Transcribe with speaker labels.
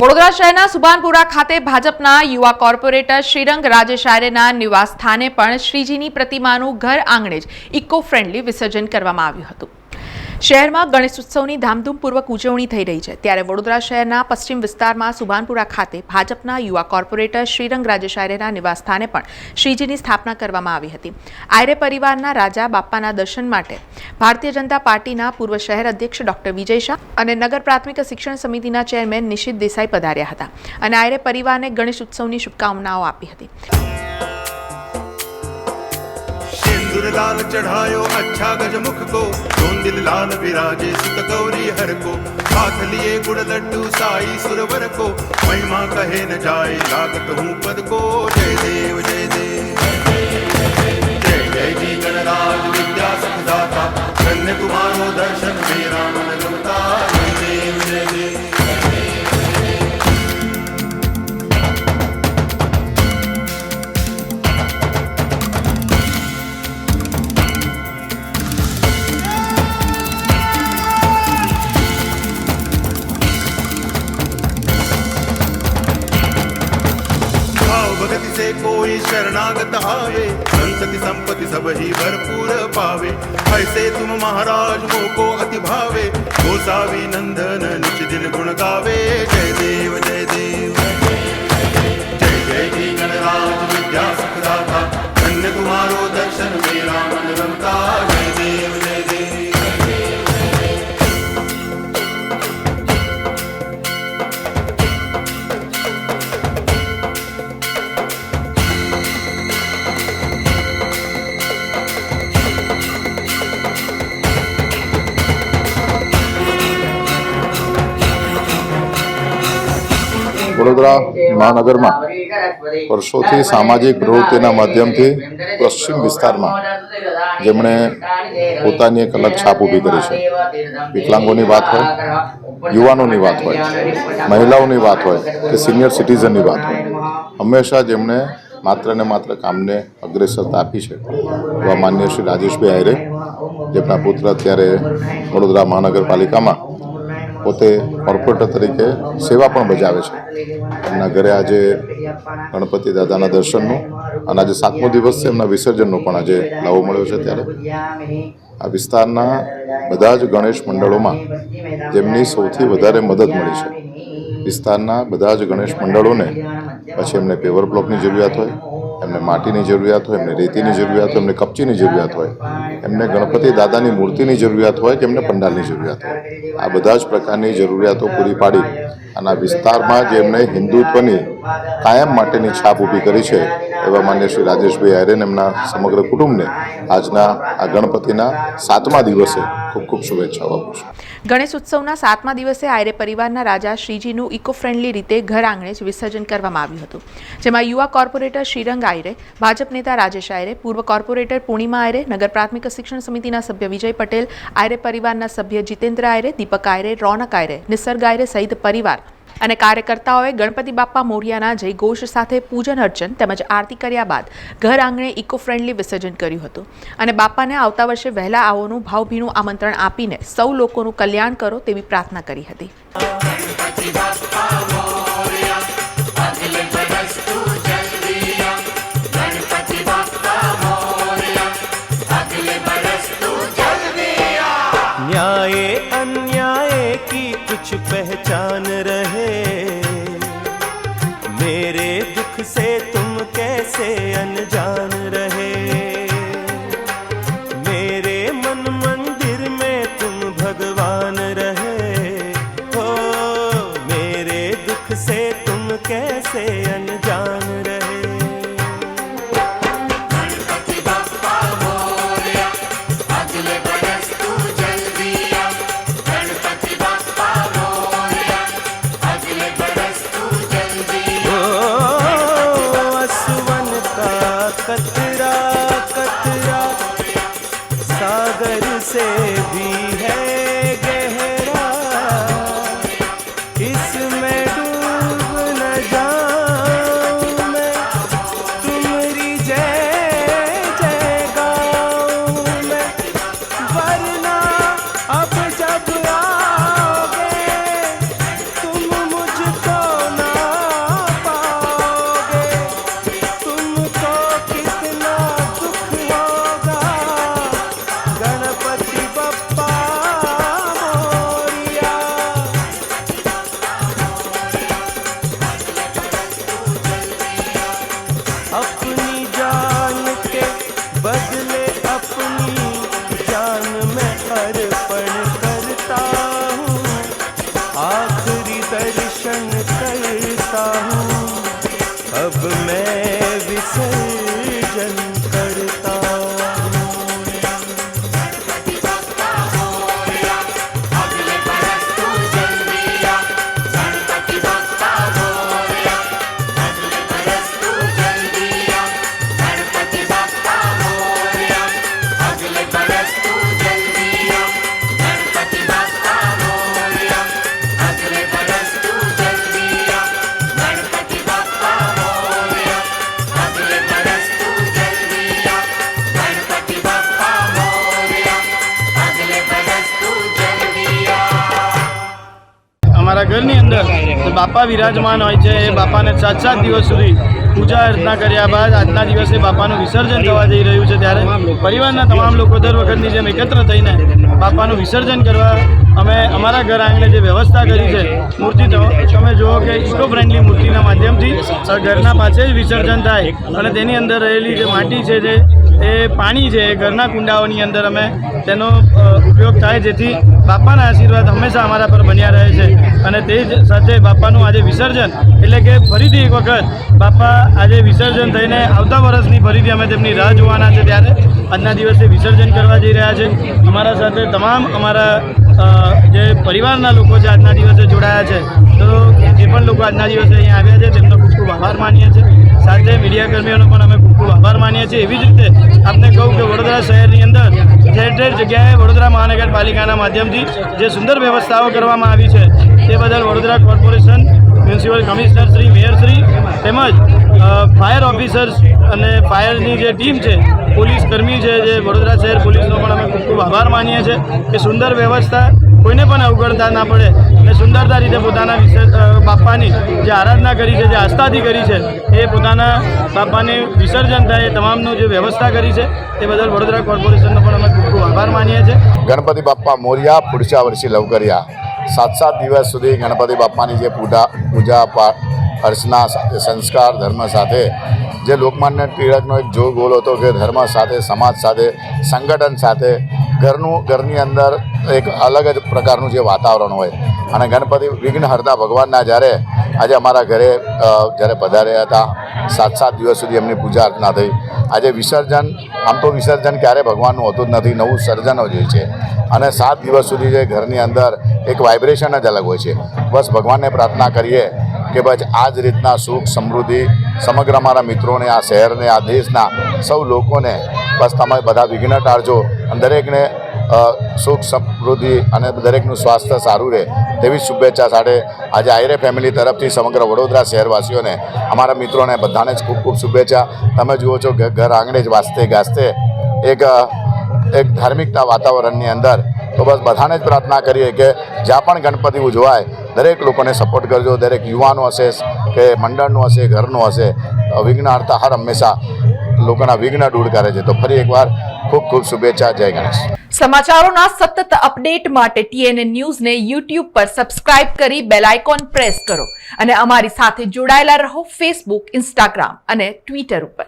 Speaker 1: વડોદરા શહેરના સુભાનપુરા ખાતે ભાજપના યુવા કોર્પોરેટર શ્રીરંગ રાજેશ આયરેના નિવાસ સ્થાને પણ શ્રીજીની પ્રતિમાનું ઘર આંગણે જ ઇકો ફ્રેન્ડલી વિસર્જન કરવામાં આવ્યું હતું। શહેરમાં ગણેશ ઉત્સવની ધામધૂમપૂર્વક ઉજવણી થઈ રહી છે, ત્યારે વડોદરા શહેરના પશ્ચિમ વિસ્તારમાં સુભાનપુરા ખાતે ભાજપના યુવા કોર્પોરેટર શ્રીરંગ રાજેશ આયરેના નિવાસ સ્થાને પણ શ્રીજીની સ્થાપના કરવામાં આવી હતી। આયરે પરિવારના રાજા બાપ્પાના દર્શન માટે ભારતીય જનતા પાર્ટીના પૂર્વ શહેર અધ્યક્ષ ડોક્ટર વિજય શાહ અને નગર પ્રાથમિક શિક્ષણ સમિતિના ચેરમેન નિશિત દેસાઈ પધાર્યા હતા અને આયરે પરિવારને ગણેશ ઉત્સવની શુભકામનાઓ આપી હતી।
Speaker 2: लाल चढ़ायो अच्छा गजमुख को दिल लाल विराजे सुत गौरी हर को हाथ लिए गुड़ लड्डू साई सुरवर को महिमा कहे न जाए लागत हूँ पद को जय देव जय देव जय जय जी गणराज विद्या सखदाता धन्य तुम्हारो दर्शन मेरा मन रमता जय देव जय देव। भगति से कोई शरणागत आवे संतति संपत्ति सब ही भरपूर पावे ऐसे तुम महाराज मोको अति भावे गोसावी नंदन निच दिन गुण गावे जय देव जय देव जय जय जी गणराज विद्या सखदाता धन्य तुम्हारो दर्शन मेरा मन रमता जय देव जय देव।
Speaker 3: વડોદરા મહાનગરમાં વર્ષોથી સામાજિક પ્રવૃત્તિના માધ્યમથી પશ્ચિમ વિસ્તારમાં જેમણે પોતાની એક અલગ છાપ ઊભી કરી છે, વિકલાંગોની વાત હોય, યુવાનોની વાત હોય, મહિલાઓની વાત હોય કે સિનિયર સિટીઝનની વાત હોય, હંમેશા જેમણે માત્ર ને માત્ર કામને અગ્રેસરતા આપી છે એવા માન્ય શ્રી રાજેશભાઈ આયરે, જેમના પુત્ર અત્યારે વડોદરા મહાનગરપાલિકામાં પોતે કોર્પોરેટર તરીકે સેવા પણ બજાવે છે। એમના ઘરે આજે ગણપતિ દાદાના દર્શનનું અને આજે 7મો દિવસ છે એમના વિસર્જનનો પણ આજે લાવો મળ્યો છે। ત્યારે આ વિસ્તારના બધા જ ગણેશ મંડળોમાં જેમની સૌથી વધારે મદદ મળી છે, વિસ્તારના બધા જ ગણેશ મંડળોને પછી એમને પેવર બ્લોકની જરૂરિયાત હોય, એમને માટીની જરૂરિયાત હોય, એમને રેતીની જરૂરિયાત હોય, એમને કપચીની જરૂરિયાત હોય, એમને ગણપતિ દાદાની મૂર્તિની જરૂરિયાત હોય કે એમને પંડાલની જરૂરિયાત હોય, આ બધા જ પ્રકારની જરૂરિયાતો પૂરી પાડી અને આ વિસ્તારમાં જે એમને હિન્દુત્વની કાયમ માટેની છાપ ઊભી કરી છે એવા માન્ય શ્રી રાજેશભાઈ આયરે એમના સમગ્ર કુટુંબને આજના આ ગણપતિના 7મા દિવસે ખૂબ ખૂબ શુભેચ્છાઓ આપું છું।
Speaker 1: ગણેશ ઉત્સવના 7મા દિવસે આયરે પરિવારના રાજા શ્રીજીનું ઇકો ફ્રેન્ડલી રીતે ઘર આંગણે જ વિસર્જન કરવામાં આવ્યું હતું, જેમાં યુવા કોર્પોરેટર શ્રીરંગ આયરે, ભાજપ નેતા રાજેશ આયરે, પૂર્વ કોર્પોરેટર પૂર્ણિમા આયરે, નગર પ્રાથમિક શિક્ષણ સમિતિના સભ્ય વિજય પટેલ, આયરે પરિવારના સભ્ય જીતેન્દ્ર આયરે, દીપક આયરે, રોનક આયરે, નિસર્ગ આયરે સહિત પરિવાર અને કાર્યકર્તાઓએ ગણપતિ બાપ્પા મોરિયાના જય ઘોષ સાથે પૂજન અર્ચન તેમજ આરતી કર્યા બાદ ઘર આંગણે ઇકો ફ્રેન્ડલી વિસર્જન કર્યું હતું અને બાપ્પાને આવતા વર્ષે વહેલા આવવાનું ભાવભીનું આમંત્રણ આપીને સૌ લોકોનું કલ્યાણ કરો તેવી પ્રાર્થના કરી હતી।
Speaker 4: न्याय अन्याय की कुछ पहचान रहे, मेरे दुख से तुम कैसे अनजान रहे, मेरे मन मंदिर में तुम भगवान रहे हो, मेरे दुख से तुम कैसे अनजान रहे। कतरा कतरा सागर से भी है गहरा, इसमें डूब न जाऊं मैं, तुम्हारी जय जय गाऊं मैं, वरना अब जब आओगे तुम मुझको
Speaker 5: બાપા વિરાજમાન હોય છે એ બાપાને 7 દિવસ સુધી પૂજા અર્ચના કર્યા બાદ આજના દિવસે બાપાનું વિસર્જન થવા જઈ રહ્યું છે, ત્યારે પરિવારના તમામ લોકો દર વખતની જેમ એકત્ર થઈને બાપાનું વિસર્જન કરવા અમે અમારા ઘર આંગણે જે વ્યવસ્થા કરી છે, મૂર્તિ તમે જુઓ કે ઇકો ફ્રેન્ડલી મૂર્તિના માધ્યમથી ઘરના પાસે જ વિસર્જન થાય અને તેની અંદર રહેલી જે માટી છે જે એ પાણી છે એ ઘરના કુંડાઓની અંદર અમે તેનો ઉપયોગ થાય, જેથી બાપાના આશીર્વાદ હંમેશા અમારા પર બન્યા રહે છે. અને તે જ સાથે બાપાનું આજે વિસર્જન એટલે કે ફરીથી એક વખત બાપા આજે વિસર્જન થઈને આવતા વર્ષની ફરીથી અમે તેમની રાહ જોવાના છે, ત્યારે આજના દિવસે વિસર્જન કરવા જઈ રહ્યા છે. અમારા સાથે તમામ અમારા જે પરિવારના લોકો છે આજના દિવસે જોડાયા છે, તો જે પણ લોકો આજના દિવસે અહીંયા આવ્યા છે તેમનો ખૂબ ખૂબ આભાર માનીએ છીએ. સાથે મીડિયાકર્મીઓનો પણ અમે ખૂબ ખૂબ આભાર માનીએ છીએ. એવી જ રીતે આપને કહું કે વડોદરા શહેરની અંદર ઠેર ઠેર જગ્યાએ વડોદરા મહાનગરપાલિકાના માધ્યમથી જે સુંદર વ્યવસ્થાઓ કરવામાં આવી છે તે બદલ Vadodara corporation, municipal commissioner Shri, mayor Shri તેમજ ફાયર ઓફિસર્સ અને ફાયરની જે ટીમ છે, પોલીસ કર્મી છે, જે વડોદરા શહેર પોલીસનો પણ અમે ખૂબ ખૂબ આભાર માનીએ છીએ કે સુંદર વ્યવસ્થા, કોઈને પણ અવગણતા ના પડે અને સુંદરતા રીતે પોતાના બાપાની જે આરાધના કરી છે, જે આસ્થાથી કરી છે, એ પોતાના બાપાને વિસર્જન થાય એ તમામનું જે વ્યવસ્થા કરી છે તે બદલ વડોદરા કોર્પોરેશનનો પણ અમે ખૂબ ખૂબ આભાર માનીએ છીએ.
Speaker 3: ગણપતિ બાપ્પા મોર્યા, પુઢच्या वर्षी लवकर या. 7 દિવસ સુધી ગણપતિ બાપ્પાની જે પૂજા પાઠ અર્ચના સાથે સંસ્કાર ધર્મ સાથે જે લોકમાન્ય ટિળકનો એક જો ગોલ હતો કે ધર્મ સાથે, સમાજ સાથે, સંગઠન સાથે ઘરની અંદર એક અલગ જ પ્રકારનું જે વાતાવરણ હોય અને ગણપતિ વિઘ્નહર્તા ભગવાનના જ્યારે આજે અમારા ઘરે જ્યારે પધાર્યા હતા, 7 દિવસ સુધી એમની પૂજા અર્ચના થઈ. આજે વિસર્જન, આમ તો વિસર્જન ક્યારે ભગવાનનું હોતું જ નથી, નવું સર્જન જ હોય છે અને 7 દિવસ સુધી જે ઘરની અંદર એક વાઇબ્રેશન જ અલગ હોય છે. બસ ભગવાનને પ્રાર્થના કરીએ કે બસ આ જ રીતના સુખ સમૃદ્ધિ સમગ્ર અમારા મિત્રોને, આ શહેરને, આ દેશના સૌ લોકોને બસ તમે બધા વિઘ્ન ટાળજો અને દરેકને સુખ સમૃદ્ધિ અને દરેકનું સ્વાસ્થ્ય સારું રહે તેવી શુભેચ્છા સાથે આજે આયરે ફેમિલી તરફથી સમગ્ર વડોદરા શહેરવાસીઓને, અમારા મિત્રોને બધાને જ ખૂબ ખૂબ શુભેચ્છા. તમે જુઓ છો કે ઘર આંગણે જ વાજતે ગાજતે એક ધાર્મિકતા વાતાવરણની અંદર, તો બસ બધાને જ પ્રાર્થના કરીએ કે જ્યાં પણ ગણપતિ ઉજવાય દરેક લોકોને સપોર્ટ કરજો. દરેક યુવાનો હશે કે મંડળનું હશે, ઘરનું હશે, વિઘ્નહર્તા હર હંમેશા લોકોના વિઘ્ન દૂર કરે છે. તો ફરી એકવાર ખૂબ ખૂબ શુભેચ્છા. જય ગણેશ.
Speaker 1: સમાચારોના સતત અપડેટ માટે TNN ન્યૂઝને YouTube પર સબસ્ક્રાઇબ કરી બેલ આઇકોન પ્રેસ કરો અને અમારી સાથે જોડાયેલા રહો Facebook, Instagram અને Twitter ઉપર.